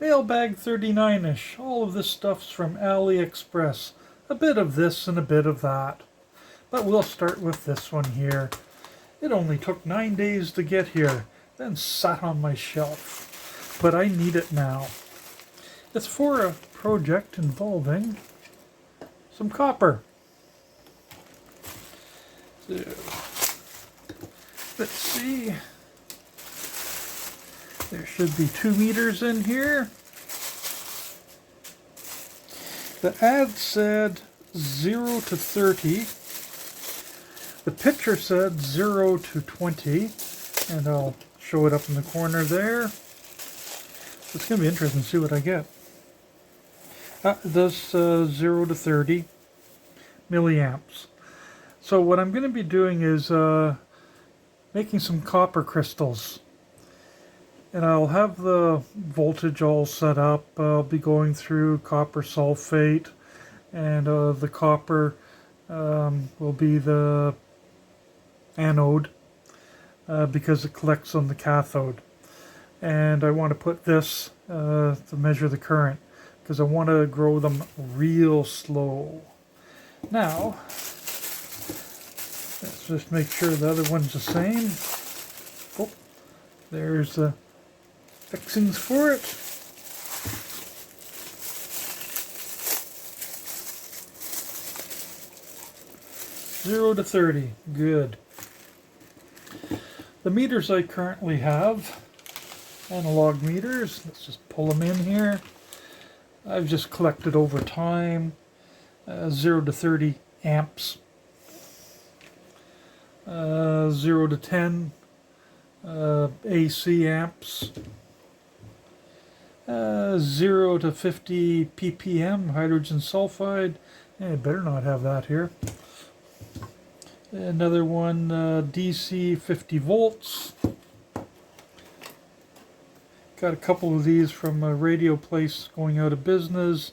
Mailbag 39ish. All of this stuff's from AliExpress. A bit of this and a bit of that. But we'll start with this one here. It only took 9 days to get here, then sat on my shelf. But I need it now. It's for a project involving some copper. So, let's see. There should be 2 meters in here. The ad said 0 to 30. The picture said 0 to 20. And I'll show it up in the corner there. It's going to be interesting to see what I get. It does 0 to 30 milliamps. So what I'm going to be doing is making some copper crystals. And I'll have the voltage all set up. I'll be going through copper sulfate, and the copper will be the anode because it collects on the cathode. And I want to put this to measure the current because I want to grow them real slow. Now, let's just make sure the other one's the same. Oh, there's the fixings for it. Zero to 30, good. The meters I currently have, analog meters, let's just pull them in here. I've just collected over time, 0 to 30 amps, 0 to 10 AC amps, 0 to 50 ppm hydrogen sulfide. I better not have that here. Another one, DC 50 volts. Got a couple of these from a radio place going out of business.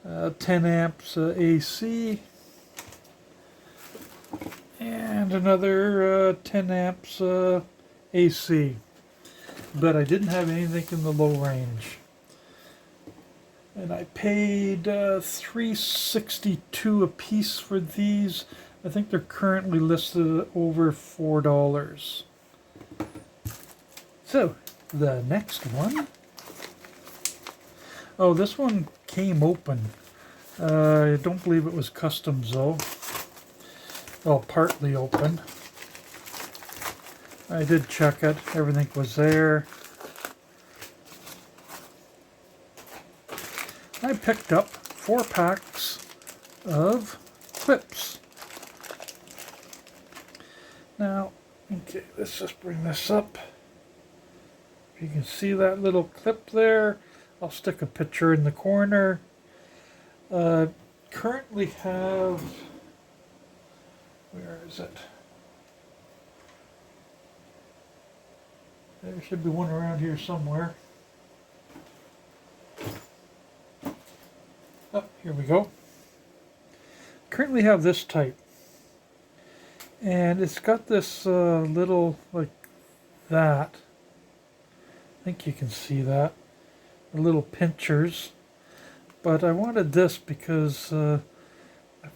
10 amps AC. And another 10 amps AC. But I didn't have anything in the low range. And I paid $3.62 a piece for these. I think they're currently listed at over $4. So, the next one. Oh, this one came open. I don't believe it was customs though. Well, partly open. I did check it. Everything was there. I picked up 4 packs of clips. Now, okay, let's just bring this up. If you can see that little clip there, I'll stick a picture in the corner. Currently have, where is it? There should be one around here somewhere. Oh, here we go. Currently have this type. And it's got this little, like that. I think you can see that. The little pinchers. But I wanted this because I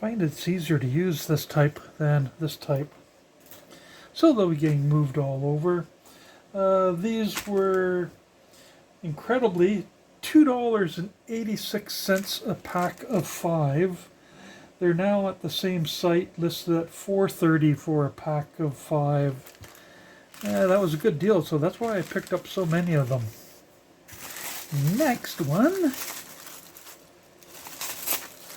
find it's easier to use this type than this type. So they'll be getting moved all over. These were incredibly $2.86 a pack of 5. They're now at the same site, listed at $4.30 for a pack of 5. That was a good deal, so that's why I picked up so many of them. Next one.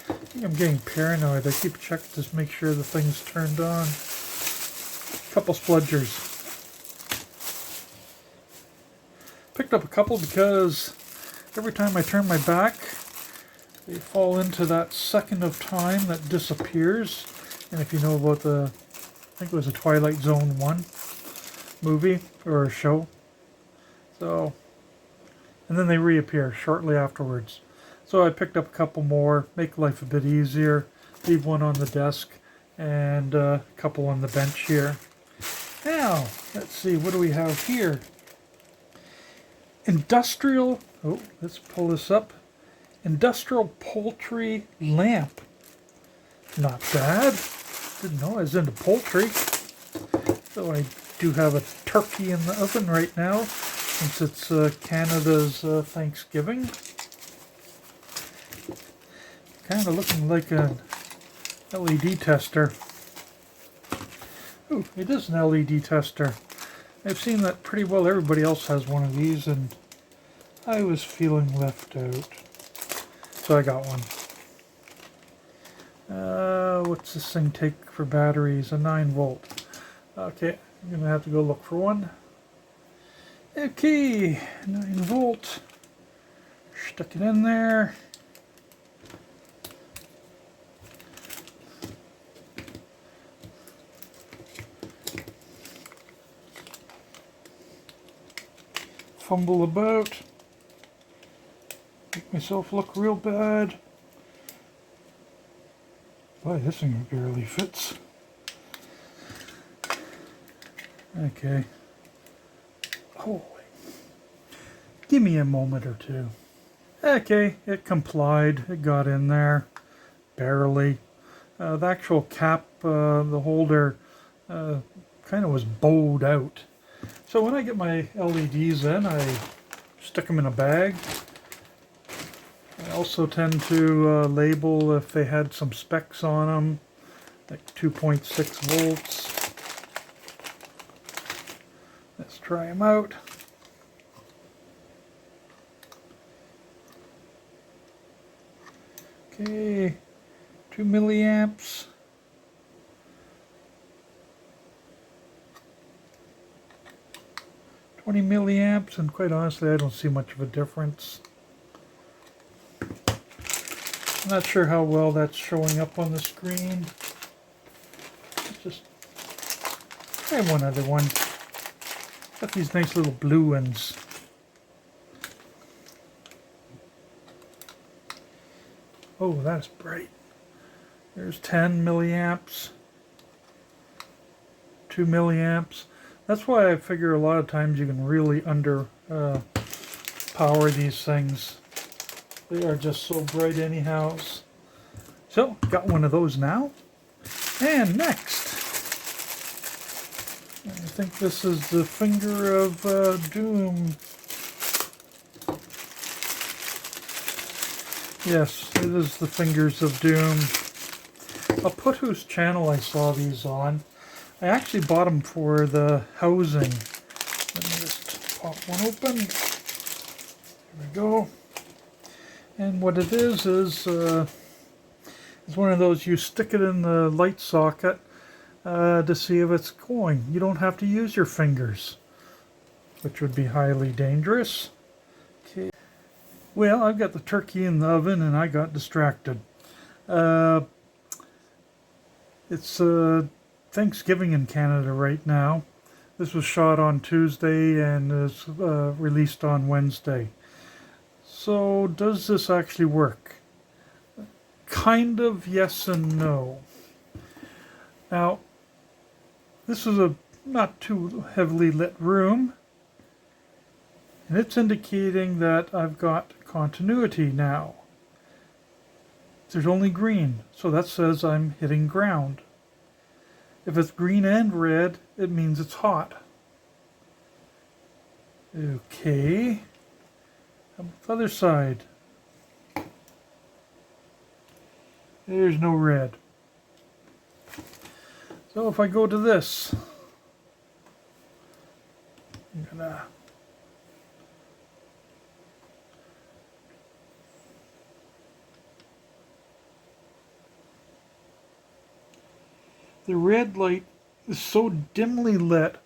I think I'm getting paranoid. I keep checking to make sure the thing's turned on. A couple spludgers. Picked up a couple because every time I turn my back, they fall into that second of time that disappears. And if you know about the, I think it was a Twilight Zone 1 movie or show. So, and then they reappear shortly afterwards. So I picked up a couple more, make life a bit easier. Leave one on the desk and a couple on the bench here. Now, let's see, what do we have here? Industrial Oh, let's pull this up. Industrial poultry lamp. Not bad. Didn't know I was into poultry. So I do have a turkey in the oven right now, since it's Canada's Thanksgiving. Kind of looking like an LED tester. Ooh, it is an LED tester. I've seen that pretty well. Everybody else has one of these, and I was feeling left out. So I got one. What's this thing take for batteries? A 9 volt. Okay, I'm going to have to go look for one. Okay, 9 volt. Stuck it in there. Fumble about. Make myself look real bad. Boy, this thing barely fits. Okay. Holy. Give me a moment or two. Okay, it complied. It got in there. Barely. The actual cap, the holder, kind of was bowed out. So when I get my LEDs in, I stick them in a bag. I also tend to label if they had some specs on them, like 2.6 volts. Let's try them out. Okay, 2 milliamps. 20 milliamps, and quite honestly, I don't see much of a difference. I'm not sure how well that's showing up on the screen. Let's just try one other one. Got these nice little blue ones. Oh, that's bright. There's 10 milliamps, 2 milliamps. That's why I figure a lot of times you can really power these things. They are just so bright anyhow. So, got one of those now. And next, I think this is the Finger of Doom. Yes, it is the Fingers of Doom. I'll put whose channel I saw these on. I actually bought them for the housing. Let me just pop one open. There we go. And what it is it's one of those, you stick it in the light socket to see if it's going. You don't have to use your fingers, which would be highly dangerous. Okay. Well, I've got the turkey in the oven and I got distracted. It's Thanksgiving in Canada right now. This was shot on Tuesday and is released on Wednesday. So does this actually work? Kind of yes and no. Now, this is a not too heavily lit room, and it's indicating that I've got continuity now. There's only green, so that says I'm hitting ground. If it's green and red, it means it's hot. Okay. How about the other side? There's no red. So if I go to this, I'm gonna the red light is so dimly lit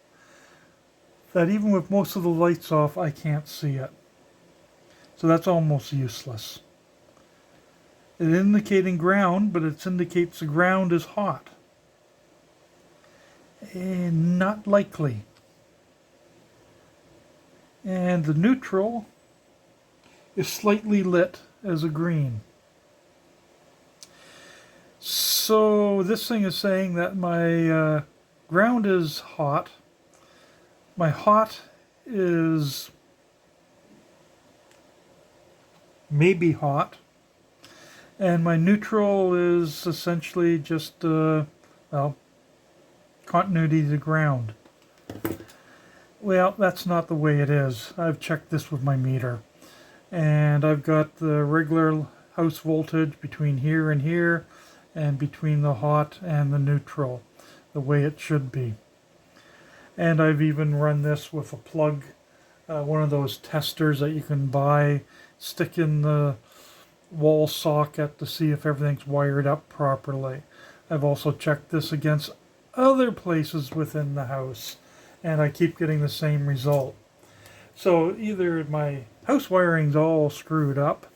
that even with most of the lights off, I can't see it. So that's almost useless. It's indicating ground, but it indicates the ground is hot. And not likely. And the neutral is slightly lit as a green. So this thing is saying that my ground is hot. My hot is maybe hot. And my neutral is essentially just, well, continuity to ground. Well, that's not the way it is. I've checked this with my meter. And I've got the regular house voltage between here and here, and between the hot and the neutral, the way it should be. And I've even run this with a plug, one of those testers that you can buy, stick in the wall socket to see if everything's wired up properly. I've also checked this against other places within the house, and I keep getting the same result. So either my house wiring's all screwed up,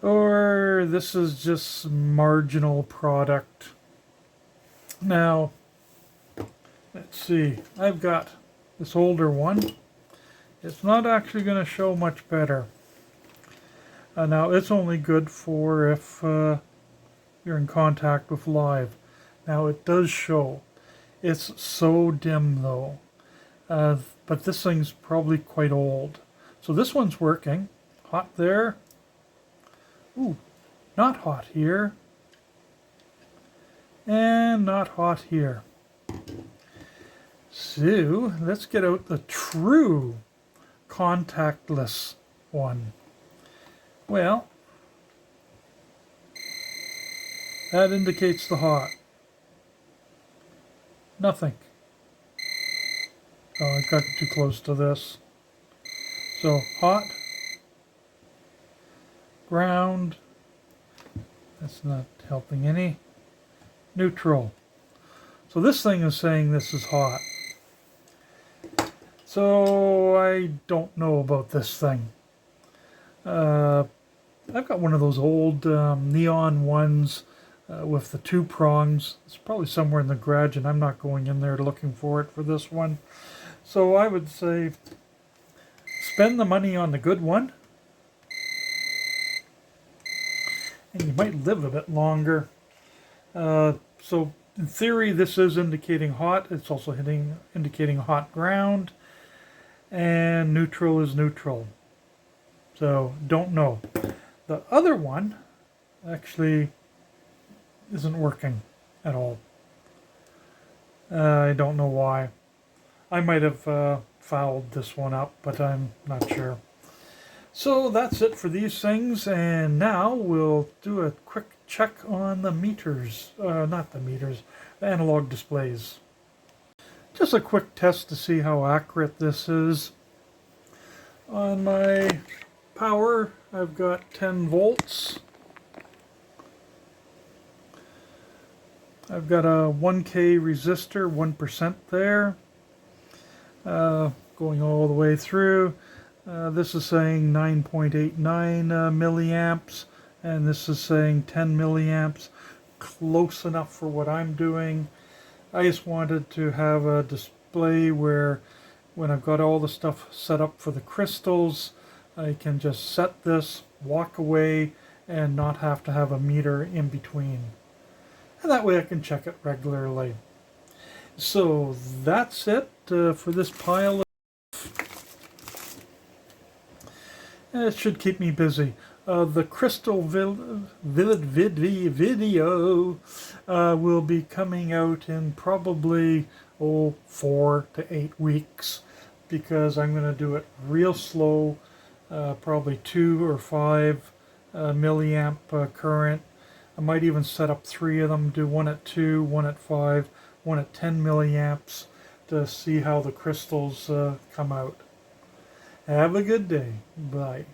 or this is just marginal product. Now, let's see, I've got this older one. It's not actually going to show much better. Now, it's only good for if you're in contact with live. Now, it does show. It's so dim, though. But this thing's probably quite old. So this one's working. Hot there. Ooh, not hot here. And not hot here. So, let's get out the true contactless one. Well, that indicates the hot. Nothing. Oh, I got too close to this. So, hot, ground, that's not helping any, neutral. So this thing is saying this is hot. So I don't know about this thing. I've got one of those old neon ones with the two prongs. It's probably somewhere in the garage, and I'm not going in there looking for it for this one. So I would say spend the money on the good one, and you might live a bit longer. So in theory, this is indicating hot. It's also indicating hot ground, and neutral is neutral. So don't know. The other one actually isn't working at all. I don't know why. I might have fouled this one up, but I'm not sure. So that's it for these things, and now we'll do a quick check on the meters. Not the meters, the analog displays. Just a quick test to see how accurate this is. On my power, I've got 10 volts. I've got a 1K resistor, 1% there, going all the way through. This is saying 9.89 milliamps, and this is saying 10 milliamps. Close enough for what I'm doing. I just wanted to have a display where when I've got all the stuff set up for the crystals, I can just set this, walk away, and not have to have a meter in between. And that way I can check it regularly. So that's it for this pile of... It should keep me busy. The Crystal video will be coming out in probably 4 to 8 weeks, because I'm going to do it real slow, probably 2 or 5 milliamp current. I might even set up 3 of them, do one at 2, one at 5, one at 10 milliamps to see how the crystals come out. Have a good day. Bye.